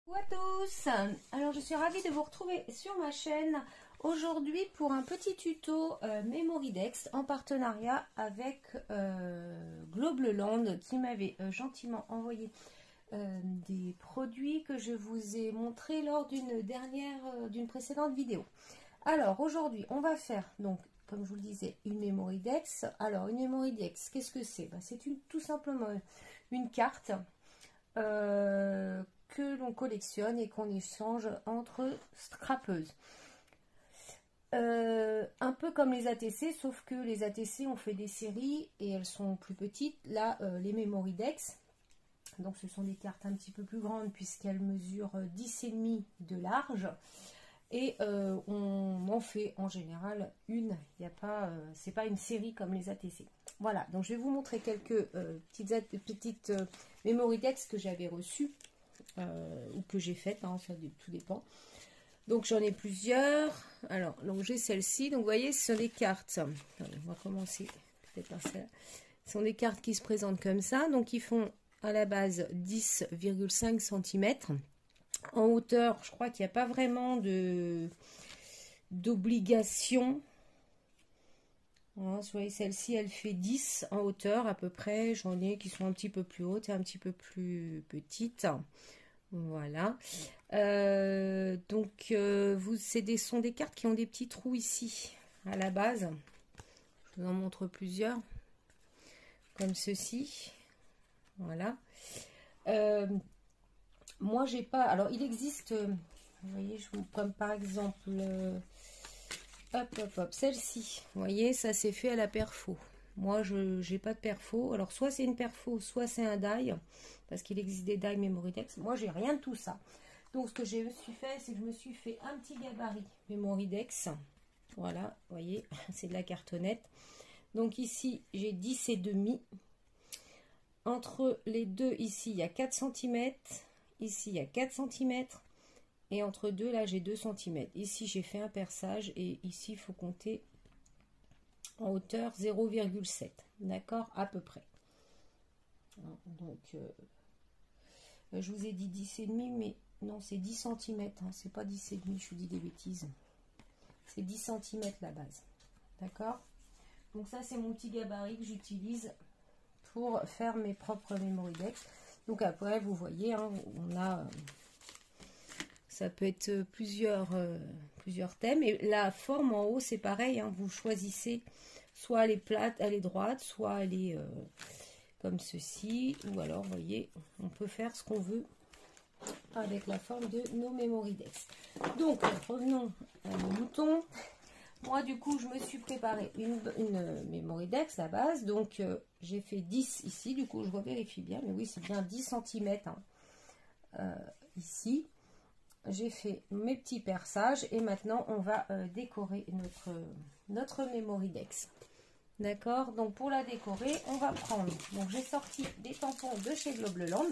Bonjour à tous, alors je suis ravie de vous retrouver sur ma chaîne aujourd'hui pour un petit tuto Memorydex en partenariat avec Globleland qui m'avait gentiment envoyé des produits que je vous ai montré lors d'une précédente vidéo. Alors aujourd'hui on va faire donc comme je vous le disais une Memorydex. Alors une Memorydex, qu'est-ce que c'est? C'est tout simplement une carte que l'on collectionne et qu'on échange entre scrapeuses. Un peu comme les ATC, sauf que les ATC ont fait des séries et elles sont plus petites. Là, les Memorydex, donc ce sont des cartes un petit peu plus grandes puisqu'elles mesurent 10,5 de large. Et on en fait en général une, c'est pas une série comme les ATC. Voilà, donc je vais vous montrer quelques petites Memorydex que j'avais reçues ou que j'ai faites, hein, ça tout dépend. Donc j'en ai plusieurs. Alors, donc j'ai celle-ci. Donc vous voyez, ce sont des cartes. Allez, on va commencer peut-être par celle-là. Ce sont des cartes qui se présentent comme ça. Donc ils font à la base 10,5 cm. En hauteur, je crois qu'il n'y a pas vraiment d'obligation. Voilà, vous voyez, celle-ci, elle fait 10 en hauteur à peu près. J'en ai qui sont un petit peu plus hautes et un petit peu plus petites. Voilà. Donc, sont des cartes qui ont des petits trous ici à la base. Je vous en montre plusieurs. Comme ceci. Voilà. Moi, j'ai pas... Alors, il existe... vous voyez, comme par exemple... hop, celle-ci. Vous voyez, ça s'est fait à la perfo. Moi, je n'ai pas de perfo. Alors, soit c'est une perfo, soit c'est un die. Parce qu'il existe des die Memorydex. Moi, j'ai rien de tout ça. Donc, ce que je me suis fait, c'est que je me suis fait un petit gabarit Memorydex. Voilà, vous voyez, c'est de la cartonnette. Donc, ici, j'ai 10,5. Entre les deux, ici, il y a 4 cm. Ici, il y a 4 cm. Et entre deux, là, j'ai 2 cm. Ici, j'ai fait un perçage. Et ici, il faut compter en hauteur 0,7. D'accord? À peu près. Donc, je vous ai dit 10,5, mais non, c'est 10 cm. Hein, c'est pas 10,5, je vous dis des bêtises. C'est 10 cm la base. D'accord? Donc, ça, c'est mon petit gabarit que j'utilise pour faire mes propres Memorydex. Donc, après, vous voyez, hein, on a... ça peut être plusieurs thèmes. Et la forme en haut, c'est pareil. Hein, vous choisissez, soit elle est plate, elle est droite, soit elle est comme ceci. Ou alors, vous voyez, on peut faire ce qu'on veut avec la forme de nos Memorydex. Donc, revenons à nos moutons. Moi, du coup, je me suis préparé une Memorydex, la base. Donc, j'ai fait 10 ici. Du coup, je revérifie bien. Mais oui, c'est bien 10 cm hein, ici. J'ai fait mes petits perçages et maintenant on va décorer notre Memorydex. D'accord? Donc pour la décorer, on va prendre, donc j'ai sorti des tampons de chez Globleland.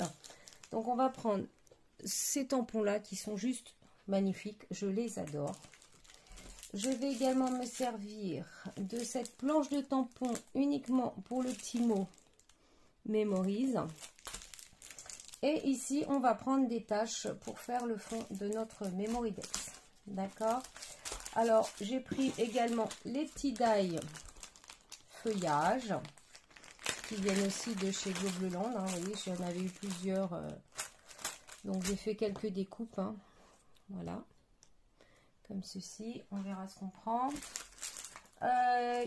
Donc on va prendre ces tampons là qui sont juste magnifiques, je les adore. Je vais également me servir de cette planche de tampons uniquement pour le petit mot Memories. Et ici, on va prendre des taches pour faire le fond de notre Memorydex. D'accord? Alors, j'ai pris également les petits die feuillage qui viennent aussi de chez Globleland. Hein, vous voyez, j'en avais eu plusieurs. Donc, j'ai fait quelques découpes. Hein, voilà. Comme ceci. On verra ce qu'on prend.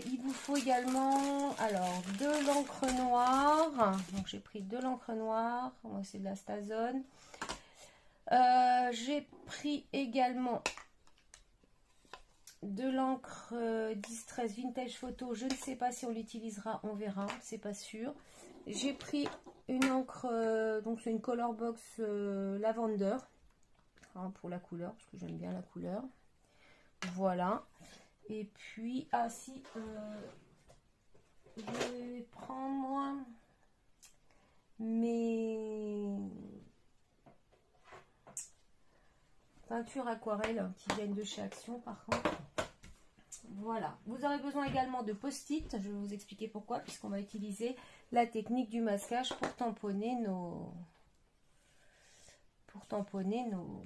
Il vous faut également alors de l'encre noire. Donc j'ai pris de l'encre noire. Moi c'est de la Stazone. J'ai pris également de l'encre Distress Vintage Photo. Je ne sais pas si on l'utilisera, on verra. C'est pas sûr. J'ai pris une encre donc c'est une color box lavender hein, pour la couleur parce que j'aime bien la couleur. Voilà. Et puis, ah si, je vais prendre mes peintures aquarelles qui viennent de chez Action par contre. Voilà, vous aurez besoin également de post-it, je vais vous expliquer pourquoi, puisqu'on va utiliser la technique du masquage pour tamponner pour tamponner nos...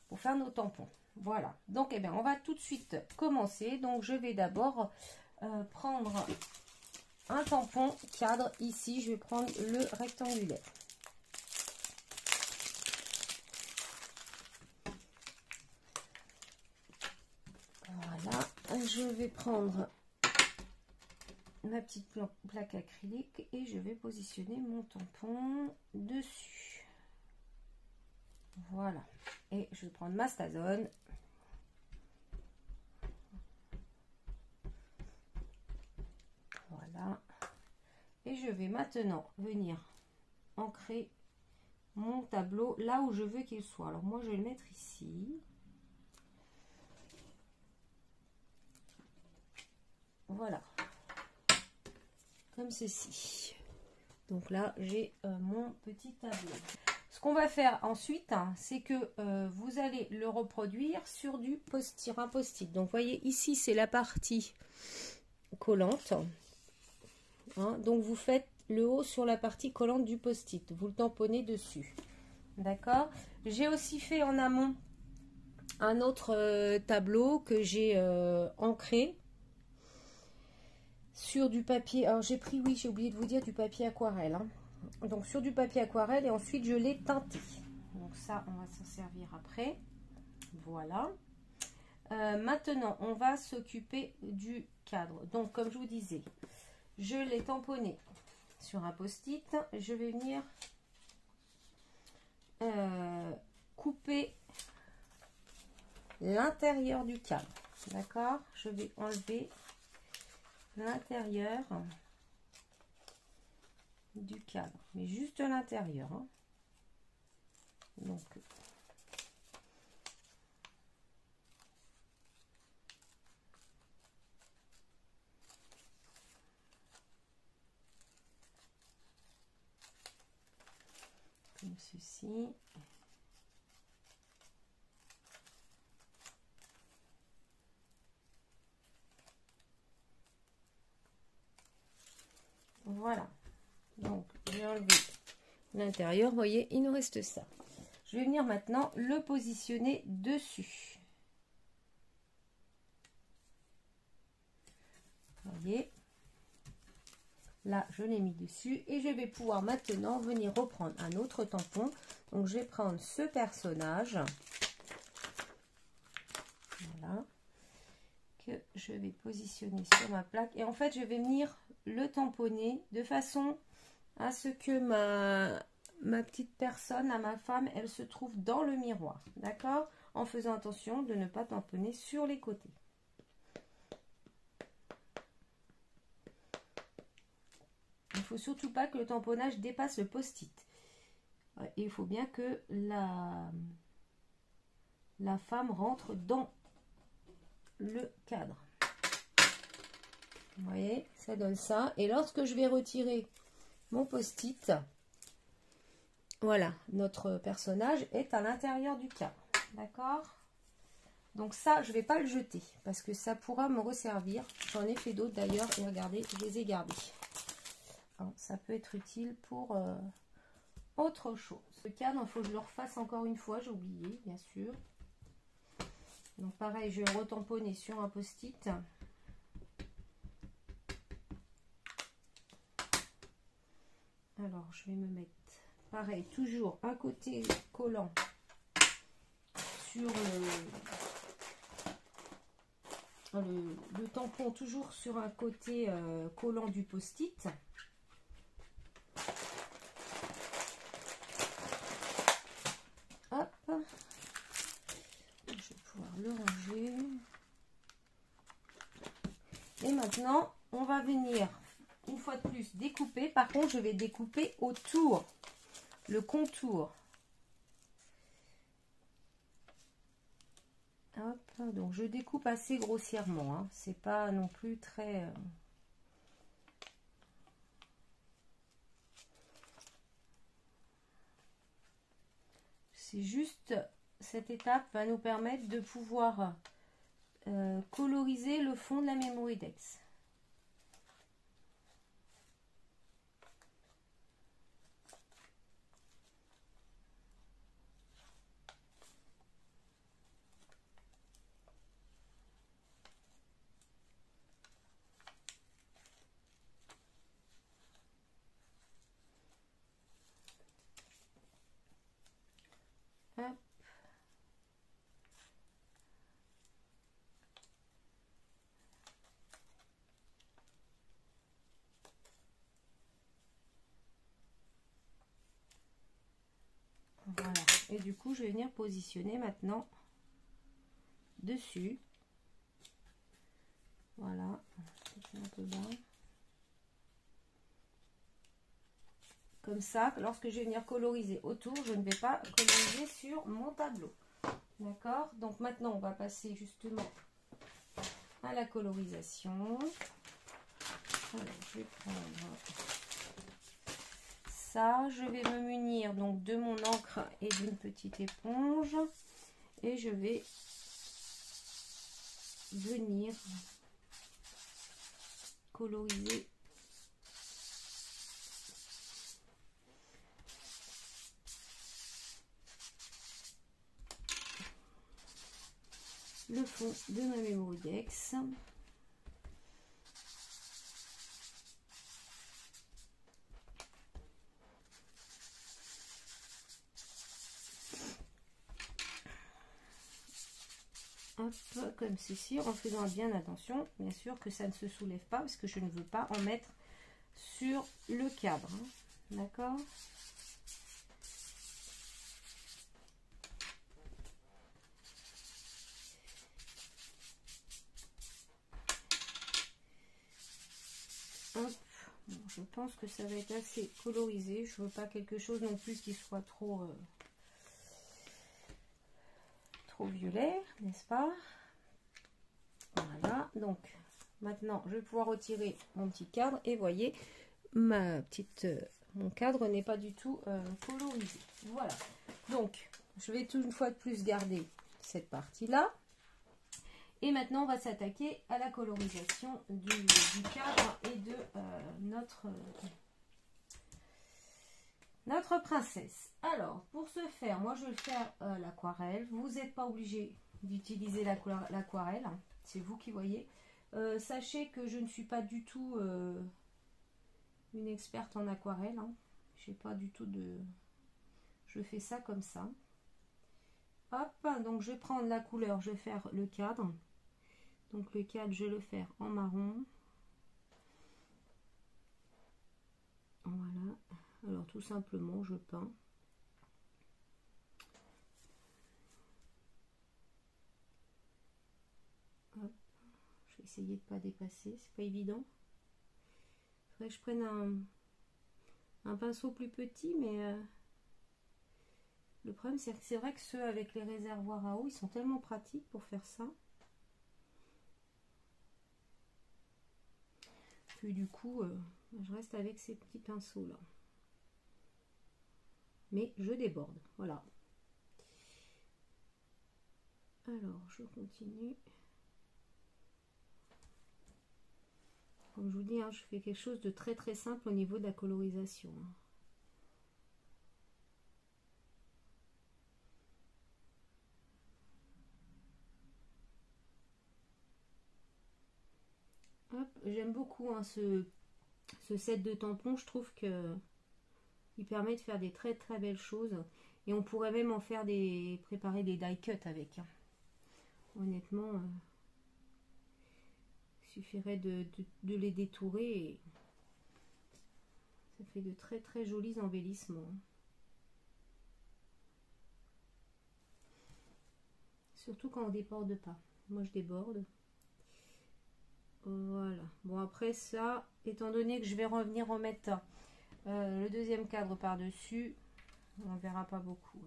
pour faire nos tampons. Voilà. Donc, eh bien, on va tout de suite commencer. Donc, je vais d'abord prendre un tampon cadre. Ici, je vais prendre le rectangulaire. Voilà. Je vais prendre ma petite plaque acrylique et je vais positionner mon tampon dessus. Voilà. Et je vais prendre ma Stazone. Voilà. Et je vais maintenant venir ancrer mon tableau là où je veux qu'il soit. Alors moi je vais le mettre ici. Voilà. Comme ceci. Donc là j'ai mon petit tableau. Ce qu'on va faire ensuite, hein, c'est que vous allez le reproduire sur du post-it, un post-it. Donc, vous voyez, ici, c'est la partie collante. Hein, donc, vous faites le haut sur la partie collante du post-it. Vous le tamponnez dessus. D'accord? J'ai aussi fait en amont un autre tableau que j'ai ancré sur du papier. Alors, j'ai pris, oui, j'ai oublié de vous dire, du papier aquarelle. Hein. Donc sur du papier aquarelle et ensuite je l'ai teinté. Donc ça on va s'en servir après. Voilà. Maintenant on va s'occuper du cadre. Donc comme je vous disais, je l'ai tamponné sur un post-it. Je vais venir couper l'intérieur du cadre. D'accord? Je vais enlever l'intérieur du cadre, mais juste l'intérieur. Hein. Donc, comme ceci. Voilà. Donc, j'ai enlevé l'intérieur. Vous voyez, il nous reste ça. Je vais venir maintenant le positionner dessus. Vous voyez, là, je l'ai mis dessus. Et je vais pouvoir maintenant venir reprendre un autre tampon. Donc, je vais prendre ce personnage. Voilà. Que je vais positionner sur ma plaque. Et en fait, je vais venir le tamponner de façon à ce que ma petite personne, à ma femme, elle se trouve dans le miroir, d'accord, en faisant attention de ne pas tamponner sur les côtés. Il ne faut surtout pas que le tamponnage dépasse le post-it. Il faut bien que la femme rentre dans le cadre. Vous voyez, ça donne ça. Et lorsque je vais retirer mon post-it, voilà, notre personnage est à l'intérieur du cadre. D'accord? Donc ça, je ne vais pas le jeter parce que ça pourra me resservir. J'en ai fait d'autres d'ailleurs et regardez, je les ai gardés. Alors, ça peut être utile pour autre chose. Ce cadre, il faut que je le refasse encore une fois. J'ai oublié, bien sûr. Donc pareil, je vais le retamponner sur un post-it. Alors, je vais me mettre, pareil, toujours un côté collant sur le tampon, toujours sur un côté collant du post-it. Hop. Je vais pouvoir le ranger. Et maintenant, on va venir une fois de plus découper. Par contre, je vais découper autour, le contour. Hop, donc je découpe assez grossièrement, hein. C'est pas non plus très... C'est juste, cette étape va nous permettre de pouvoir coloriser le fond de la Memory-Dex. Hop. Voilà. Et du coup, je vais venir positionner maintenant dessus. Voilà. Un peu bas. Comme ça, lorsque je vais venir coloriser autour, je ne vais pas coloriser sur mon tableau. D'accord? Donc maintenant, on va passer justement à la colorisation. Alors, je vais prendre ça. Je vais me munir donc de mon encre et d'une petite éponge. Et je vais venir coloriser le fond de ma Memorudex. Hop, comme ceci, en faisant bien attention, bien sûr, que ça ne se soulève pas, parce que je ne veux pas en mettre sur le cadre. Hein. D'accord ? Hop. Bon, je pense que ça va être assez colorisé. Je veux pas quelque chose non plus qui soit trop violet, n'est-ce pas? Voilà, donc maintenant je vais pouvoir retirer mon petit cadre et voyez, mon cadre n'est pas du tout colorisé. Voilà, donc je vais une fois de plus garder cette partie-là. Et maintenant, on va s'attaquer à la colorisation du cadre et de notre princesse. Alors, pour ce faire, moi, je vais faire l'aquarelle. Vous n'êtes pas obligé d'utiliser l'aquarelle. Hein. C'est vous qui voyez. Sachez que je ne suis pas du tout une experte en aquarelle. Hein. Je n'ai pas du tout de... Je fais ça comme ça. Hop, donc je vais prendre la couleur, je vais faire le cadre. Donc le cadre, je vais le faire en marron. Voilà. Alors tout simplement, je peins. Hop. Je vais essayer de ne pas dépasser, c'est pas évident. Il faudrait que je prenne un pinceau plus petit, mais le problème c'est que c'est vrai que ceux avec les réservoirs à eau, ils sont tellement pratiques pour faire ça. Puis du coup, je reste avec ces petits pinceaux là. Mais je déborde, voilà. Alors, je continue. Comme je vous dis, hein, je fais quelque chose de très très simple au niveau de la colorisation. J'aime beaucoup hein, ce set de tampons. Je trouve que il permet de faire des très très belles choses. Et on pourrait même en faire préparer des die cuts avec. Hein. Honnêtement, il suffirait de les détourer et ça fait de très très jolis embellissements. Surtout quand on déborde pas. Moi je déborde. Voilà. Bon après ça, étant donné que je vais revenir remettre le deuxième cadre par-dessus, on verra pas beaucoup.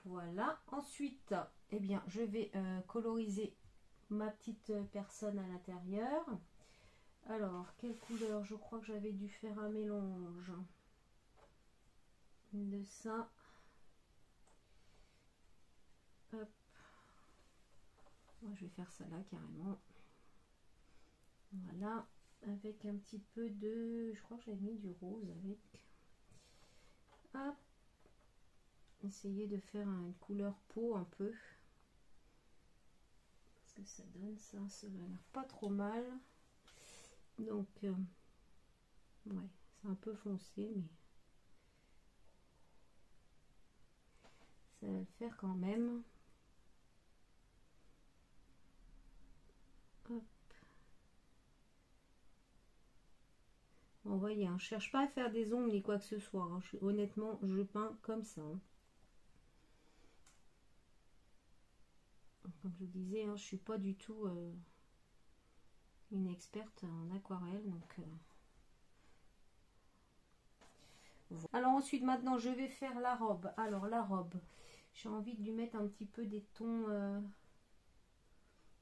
Voilà. Ensuite, eh bien, je vais coloriser ma petite personne à l'intérieur. Alors, quelle couleur? Je crois que j'avais dû faire un mélange de ça. Hop. Moi, je vais faire ça là carrément. Voilà. Avec un petit peu de... Je crois que j'avais mis du rose avec. Hop. Essayer de faire une couleur peau un peu. Parce que ça donne ça. Ça a l'air pas trop mal. Donc, ouais, c'est un peu foncé, mais Ça va le faire quand même. Hop. Bon, vous voyez, hein, je cherche pas à faire des ombres ni quoi que ce soit. Hein. Honnêtement, je peins comme ça. Hein. Comme je vous disais, hein, je suis pas du tout une experte en aquarelle. Donc, voilà. Alors ensuite, maintenant, je vais faire la robe. Alors la robe, j'ai envie de lui mettre un petit peu des tons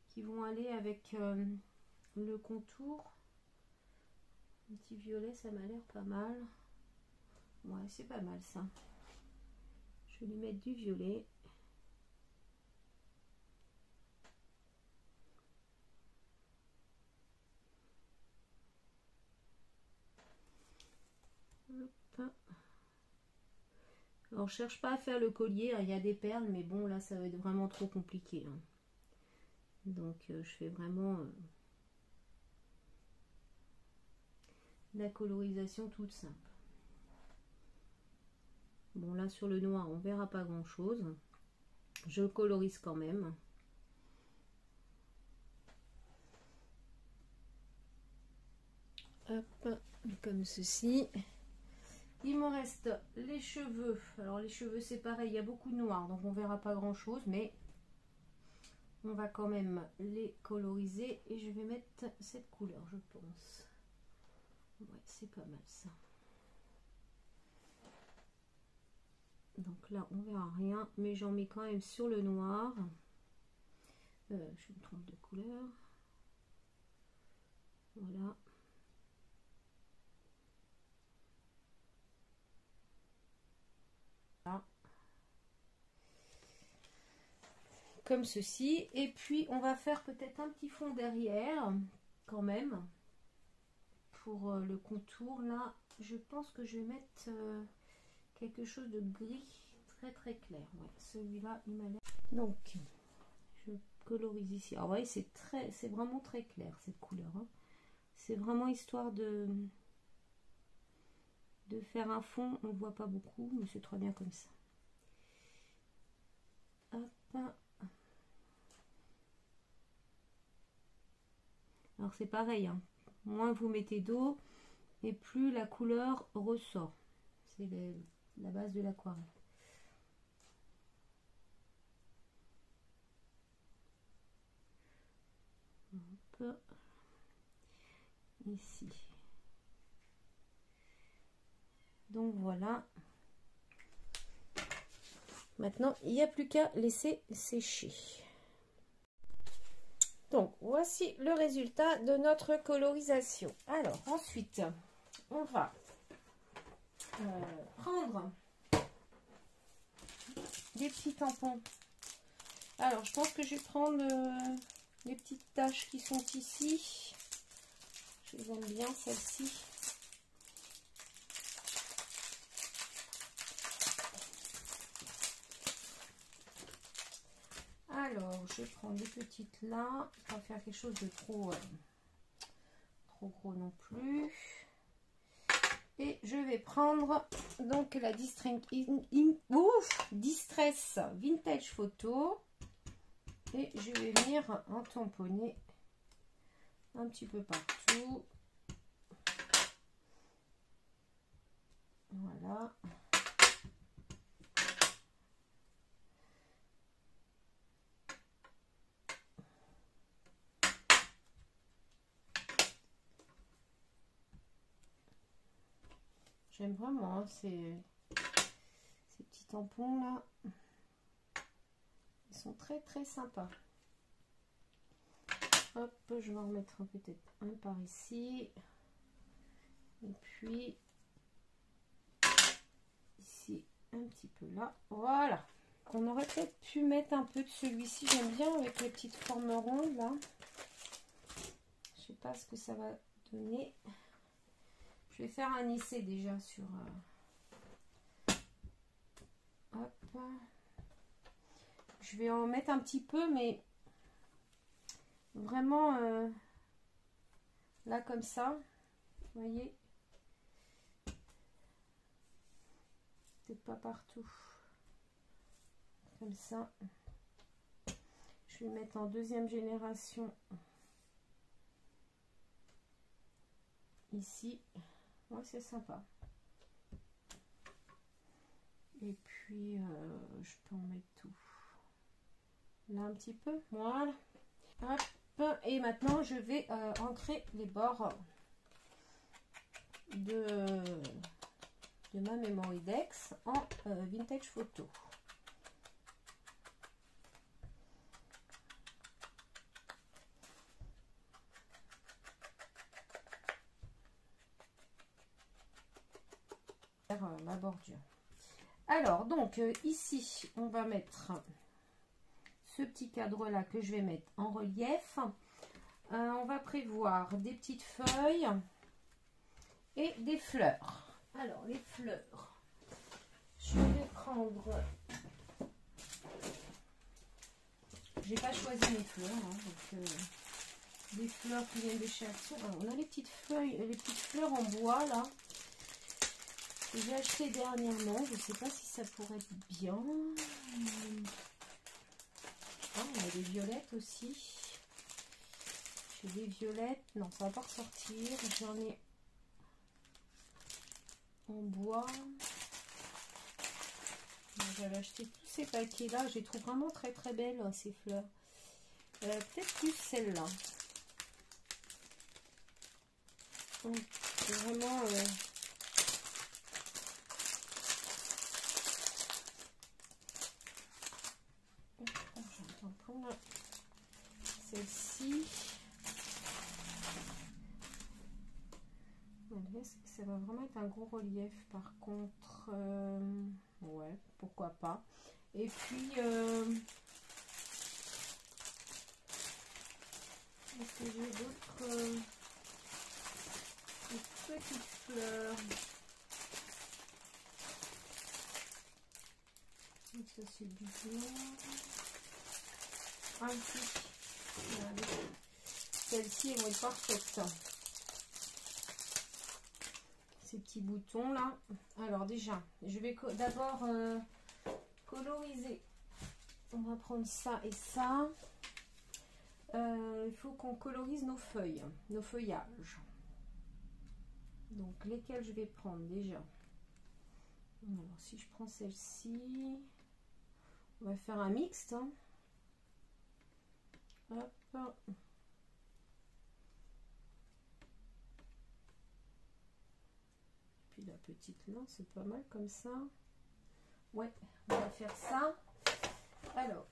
qui vont aller avec le contour. Un petit violet, ça m'a l'air pas mal. Ouais, c'est pas mal ça. Je vais lui mettre du violet. Hop. Alors, je cherche pas à faire le collier. Hein, il y a des perles, mais bon, là, ça va être vraiment trop compliqué. Hein. Donc, je fais vraiment la colorisation toute simple. Bon, là, sur le noir, on verra pas grand-chose. Je colorise quand même. Hop, comme ceci. Il me reste les cheveux. Alors les cheveux c'est pareil, il y a beaucoup de noir, donc on verra pas grand chose, mais on va quand même les coloriser. Et je vais mettre cette couleur, je pense. Ouais, c'est pas mal ça. Donc là on verra rien, mais j'en mets quand même sur le noir. Je me trompe de couleur. Voilà. Comme ceci, et puis on va faire peut-être un petit fond derrière quand même pour le contour. Là je pense que je vais mettre quelque chose de gris très clair. Ouais, celui-là il m'a l'air. Donc je colorise ici. Alors, vous voyez, c'est vraiment très clair cette couleur. Hein. C'est vraiment histoire de faire un fond. On ne voit pas beaucoup, mais c'est très bien comme ça. Hop. Alors c'est pareil, hein. Moins vous mettez d'eau et plus la couleur ressort. C'est la base de l'aquarelle. Ici. Donc voilà. Maintenant, il n'y a plus qu'à laisser sécher. Donc, voici le résultat de notre colorisation. Alors, ensuite, on va prendre des petits tampons. Alors, je pense que je vais prendre les petites taches qui sont ici. Je les aime bien, celles-ci. Alors, je prends des petites là. Pas faire quelque chose de trop gros non plus. Et je vais prendre donc la Distress Vintage Photo. Et je vais venir en tamponner un petit peu partout. Voilà. J'aime vraiment hein, ces petits tampons là. Ils sont très sympas. Hop, je vais en remettre peut-être un par ici. Et puis ici un petit peu là. Voilà. On aurait peut-être pu mettre un peu de celui-ci. J'aime bien avec les petites formes rondes là. Je sais pas ce que ça va donner. Je vais faire un essai déjà sur... Hop. Je vais en mettre un petit peu, mais vraiment là comme ça. Vous voyez? Peut-être pas partout. comme ça. Je vais mettre en deuxième génération ici. Ouais, c'est sympa. Et puis je peux en mettre tout là un petit peu, voilà. Hop. Et maintenant je vais ancrer les bords de ma Memory Dex en vintage photo. La bordure. Alors donc ici on va mettre ce petit cadre là que je vais mettre en relief. On va prévoir des petites feuilles et des fleurs. Alors les fleurs, je vais prendre, j'ai pas choisi mes fleurs hein, donc des fleurs qui viennent de chez Action. Alors, on a les petites feuilles, les petites fleurs en bois là que j'ai acheté dernièrement. Je sais pas si ça pourrait être bien. Ah, on a des violettes aussi. J'ai des violettes. Non, ça va pas ressortir. J'en ai en bois. J'avais acheté tous ces paquets là. Je les trouve vraiment très très belles ces fleurs. Peut-être plus celle-là. C'est vraiment j'entends prendre celle-ci. Ça va vraiment être un gros relief par contre. Ouais, pourquoi pas. Et puis est-ce que j'ai d'autres petites fleurs? Donc ça c'est du blanc. Ah si, celle-ci elles vont être parfaites. Ces petits boutons là. Alors déjà, je vais d'abord coloriser. On va prendre ça et ça. Il faut qu'on colorise nos feuilles, nos feuillages. Donc lesquels je vais prendre déjà. Alors si je prends celle-ci, on va faire un mixte. Hein. Hop. Puis la petite là, c'est pas mal comme ça. Ouais, on va faire ça. Alors,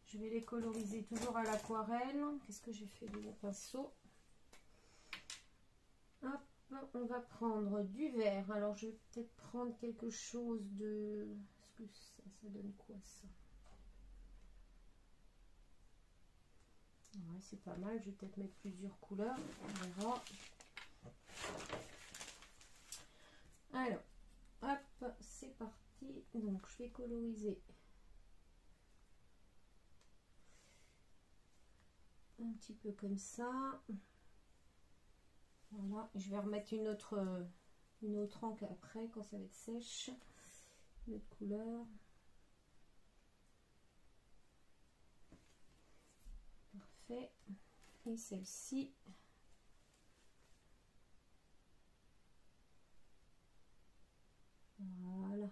je vais les coloriser toujours à l'aquarelle. Qu'est-ce que j'ai fait de mon pinceau? Hop, on va prendre du vert. Alors, je vais peut-être prendre quelque chose de... Est-ce que ça donne quoi ça? Ouais, c'est pas mal. Je vais peut-être mettre plusieurs couleurs. On verra. Alors, hop, c'est parti. Donc, je vais coloriser un petit peu comme ça. Voilà, je vais remettre une autre encre après quand ça va être sèche. Une autre couleur. Parfait. Et celle-ci. Voilà.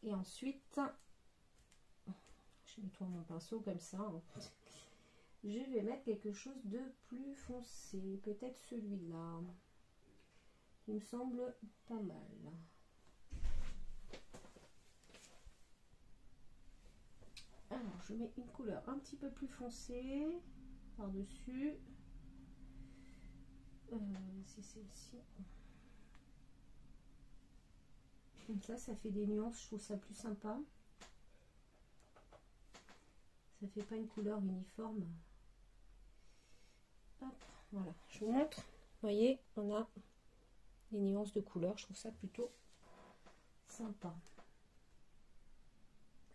Et ensuite, je nettoie mon pinceau comme ça. Hein. Je vais mettre quelque chose de plus foncé. Peut-être celui-là. Il me semble pas mal. Alors, je mets une couleur un petit peu plus foncée par-dessus. C'est celle-ci. Comme ça fait des nuances. Je trouve ça plus sympa. Ça fait pas une couleur uniforme. Hop, voilà, je vous montre. Vous voyez, on a des nuances de couleurs. Je trouve ça plutôt sympa.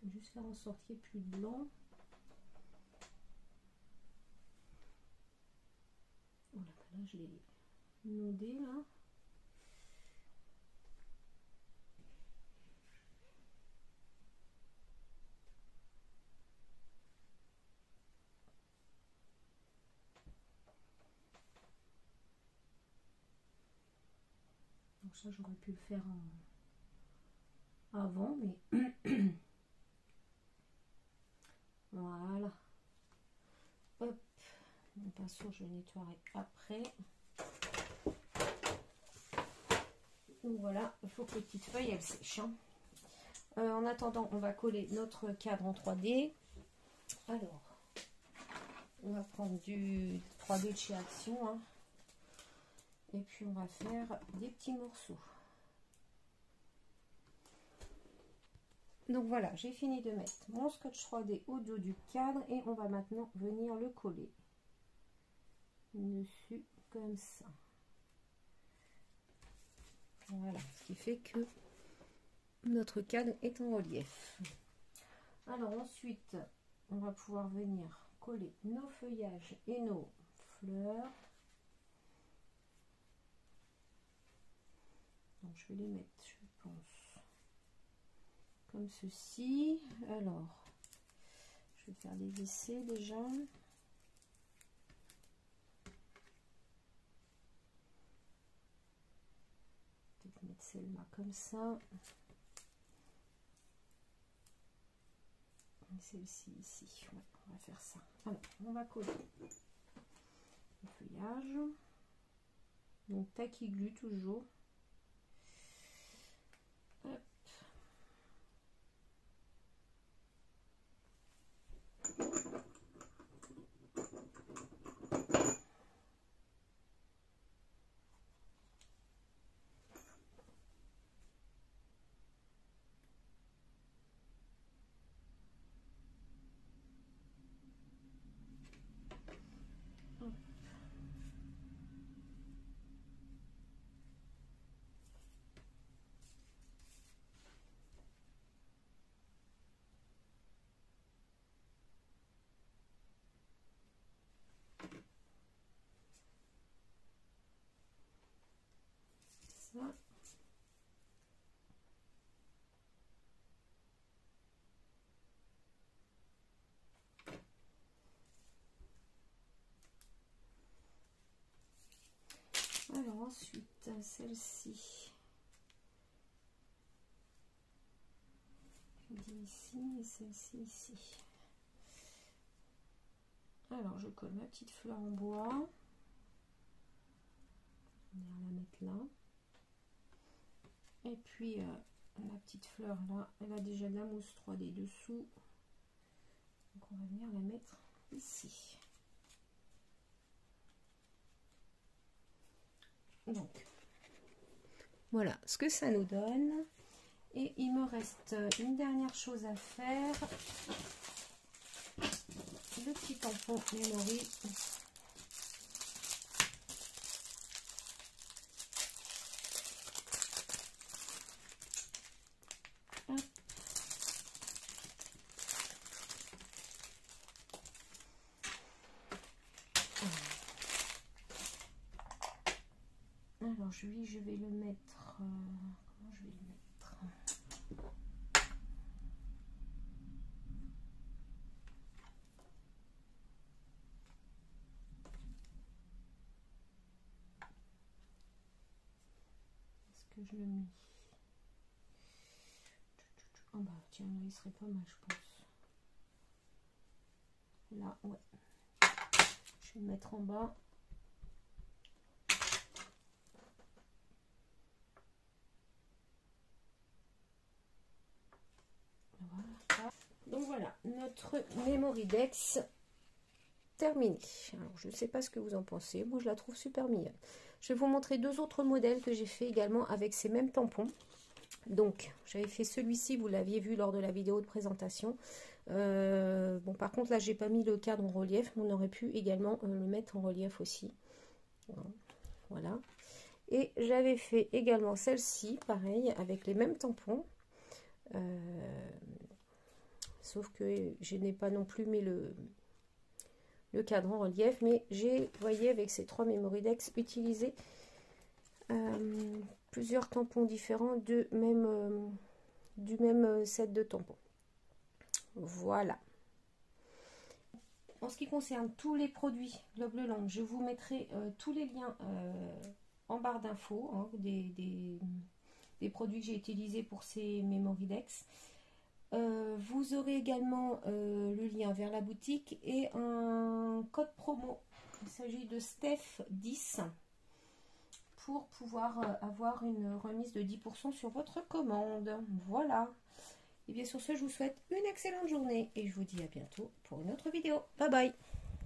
Je vais juste faire en sorte qu'il n'y ait plus de blanc. Voilà, là je l'ai inondé là. ça j'aurais pu le faire avant, mais voilà. Hop, mon pinceau je nettoierai après. Donc voilà, il faut que les petites feuilles elles sèchent. Hein. En attendant, on va coller notre cadre en 3D. Alors, on va prendre du 3D de chez Action. Hein. Et puis on va faire des petits morceaux. Donc voilà, j'ai fini de mettre mon scotch 3D au dos du cadre et on va maintenant venir le coller dessus comme ça. Voilà, ce qui fait que notre cadre est en relief. Alors ensuite, on va pouvoir venir coller nos feuillages et nos fleurs. Donc je vais les mettre, je pense, comme ceci. Alors, je vais faire des vissés déjà. Peut-être mettre celle-là comme ça. Celle-ci ici. Ouais, on va faire ça. Alors, on va coller le feuillage. Donc, tacky glue toujours. Hop. Ça. Alors ensuite, celle-ci, je dis ici et celle-ci ici. Alors je colle ma petite fleur en bois. On va la mettre là. Et puis la petite fleur là, elle a déjà de la mousse 3D dessous. Donc on va venir la mettre ici. Donc voilà ce que ça nous donne. Et il me reste une dernière chose à faire. Le petit tampon Memory. Hop. Alors je vais le mettre. Comment je vais le mettre? Est-ce que je le mets? Oh bah tiens, il serait pas mal, je pense. Là, ouais. Je vais le mettre en bas. Voilà. Donc voilà, notre Memoridex terminé. Alors je ne sais pas ce que vous en pensez, moi je la trouve super mignonne. Je vais vous montrer deux autres modèles que j'ai fait également avec ces mêmes tampons. Donc j'avais fait celui-ci, vous l'aviez vu lors de la vidéo de présentation. Bon par contre là j'ai pas mis le cadre en relief, mais on aurait pu également le mettre en relief aussi. Voilà. Et j'avais fait également celle-ci, pareil, avec les mêmes tampons. Sauf que je n'ai pas non plus mis le cadre en relief, mais j'ai, voyez, avec ces trois Memoridex, utilisé plusieurs tampons différents du même set de tampons. Voilà. En ce qui concerne tous les produits Globe Le Lang, je vous mettrai tous les liens en barre d'infos, hein, des produits que j'ai utilisés pour ces Memorydex. Vous aurez également le lien vers la boutique et un code promo. Il s'agit de STEPH10 pour pouvoir avoir une remise de 10% sur votre commande. Voilà. Et bien sur ce, je vous souhaite une excellente journée et je vous dis à bientôt pour une autre vidéo. Bye bye.